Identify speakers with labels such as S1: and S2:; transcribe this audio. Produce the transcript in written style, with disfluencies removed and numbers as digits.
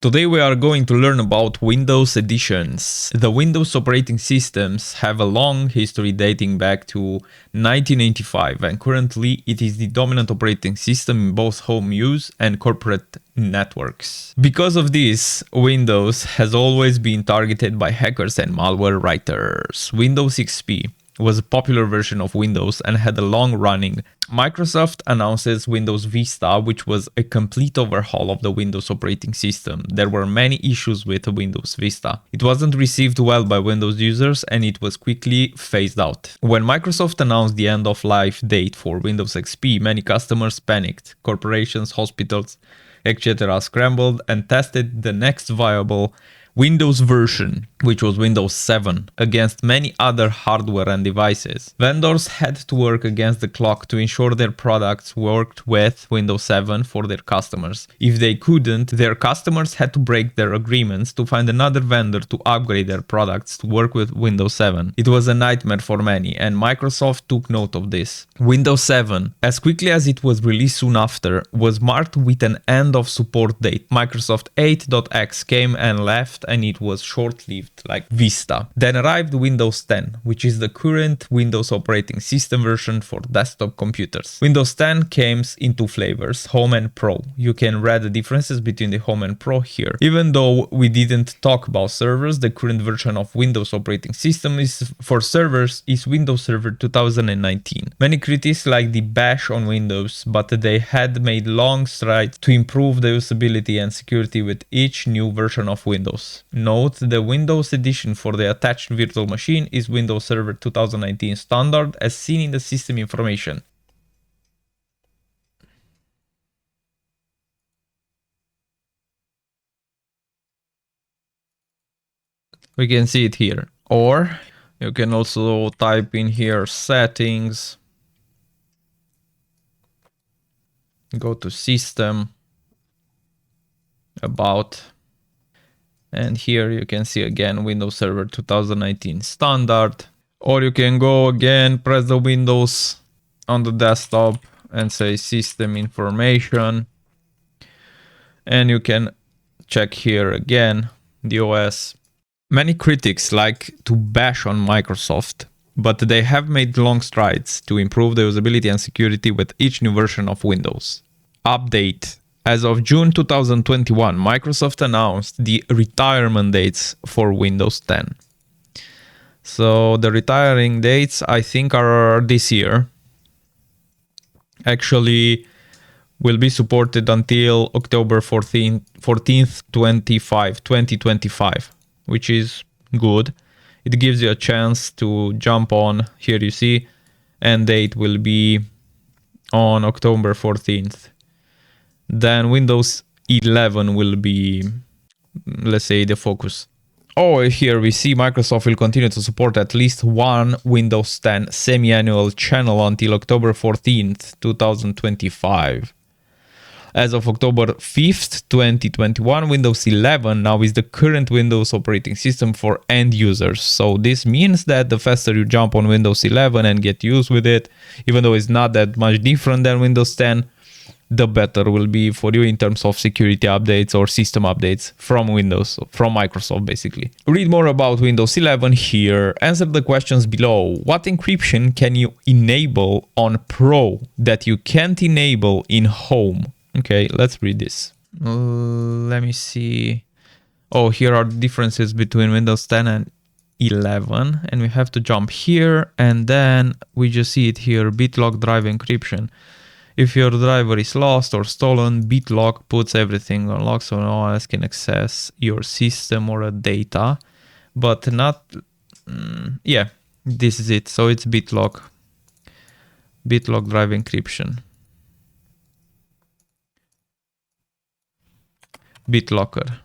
S1: Today we are going to learn about Windows editions. The Windows operating systems have a long history dating back to 1985, and currently it is the dominant operating system in both home use and corporate networks. Because of this, Windows has always been targeted by hackers and malware writers. Windows XP was a popular version of Windows and had a long running. Microsoft announces Windows Vista, which was a complete overhaul of the Windows operating system. There were many issues with Windows Vista. It wasn't received well by Windows users and it was quickly phased out. When Microsoft announced the end of life date for Windows XP, many customers panicked. Corporations, hospitals, etc. scrambled and tested the next viable Windows version, which was Windows 7, against many other hardware and devices. Vendors had to work against the clock to ensure their products worked with Windows 7 for their customers. If they couldn't, their customers had to break their agreements to find another vendor to upgrade their products to work with Windows 7. It was a nightmare for many, and Microsoft took note of this. Windows 7, as quickly as it was released soon after, was marked with an end of support date. Microsoft 8.x came and left, and it was short-lived like Vista. Then arrived Windows 10, which is the current Windows operating system version for desktop computers. Windows 10 comes in two flavors, Home and Pro. You can read the differences between the Home and Pro here. Even though we didn't talk about servers, the current version of Windows operating system is for servers is Windows Server 2019. Many critics like the bash on Windows, but they had made long strides to improve the usability and security with each new version of Windows. Note, the Windows edition for the attached virtual machine is Windows Server 2019 standard as seen in the system information. We can see it here. Or you can also type in here settings, go to system, about, and here you can see again Windows Server 2019 standard. Or you can go again, press the Windows on the desktop and say system information. And you can check here again the OS. Many critics like to bash on Microsoft, but they have made long strides to improve the usability and security with each new version of Windows. Update. As of June 2021, Microsoft announced the retirement dates for Windows 10. So the retiring dates, I think, are this year. Actually, will be supported until October 14th, 2025, which is good. It gives you a chance to jump on. Here you see, end date will be on October 14th. Then Windows 11 will be, let's say, the focus. Oh, here we see Microsoft will continue to support at least one Windows 10 semi-annual channel until October 14th, 2025. As of October 5th, 2021, Windows 11 now is the current Windows operating system for end users. So this means that the faster you jump on Windows 11 and get used with it, even though it's not that much different than Windows 10, the better will be for you in terms of security updates or system updates from Windows, from Microsoft basically. Read more about Windows 11 here. Answer the questions below. What encryption can you enable on Pro that you can't enable in Home? Okay, let's read this. Let me see. Oh, here are the differences between Windows 10 and 11. And we have to jump here. And then we just see it here, BitLock drive encryption. If your driver is lost or stolen, BitLock puts everything on lock so no one else can access your system or data. But not... yeah, this is it. So it's BitLock. BitLock drive encryption. BitLocker.